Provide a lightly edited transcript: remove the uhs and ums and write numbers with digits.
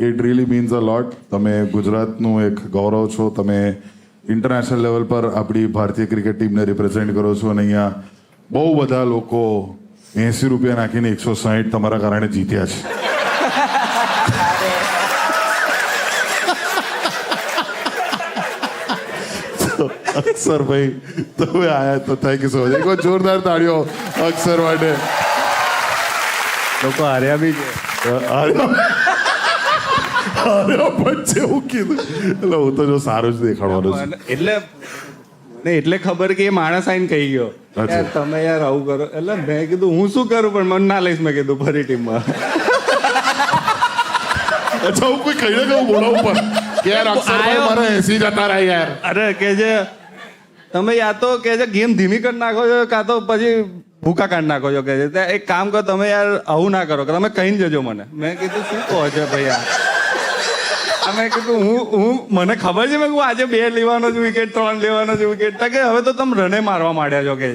It really means uh લોટ. તમે ગુજરાતનું એક ગૌરવ છો. તમે ઇન્ટરનેશનલ લેવલ પર આપણી ભારતીય ક્રિકેટ ટીમને રિપ્રેઝેન્ટ કરો છો અને અહીંયા બહુ બધા લોકો 80 રૂપિયા નાખીને 160 તમારા કારણે જીત્યા છે. અક્ષર ભાઈ તમે આયા તો થેન્ક યુ સો મચ. એક જોરદાર તાળીઓ અક્ષર માટે. લોકો હાર્યા બી છે. વચ્ચે એવું કીધું એટલે હું તો જો સારું જ દેખાડવાનું છું. એટલે નહીં એટલે ખબર કે એ માણસ આઈને કહી ગયો અચ્છા. યાર તમે યાર આવું કરો એટલે મેં કીધું હું શું કરું પણ મને ના લઈશ મેં કીધું ફરી ટીમમાં. અચ્છા હું કોઈ કહીને કહું બોલાવું પણ કે યાર અક્ષરભાઈ મારે 80 જતા રહ્યા યાર. અરે કે છે તમે યા તો કે છે ગેમ ધીમી કરી નાખો છો કાં તો પછી ભૂકા કાઢી નાખો છો કે છે એક કામ કરો તમે યાર આવું ના કરો કે તમે કહીને જજો મને. મેં કીધું શું કહો છો ભાઈ આ મેં કીધું હું મને ખબર છે મેં આજે 2 લેવાનો જ વિકેટ 3 લેવાનો જ વિકેટ કે હવે તો તમે રને મારવા માંડ્યા છો કે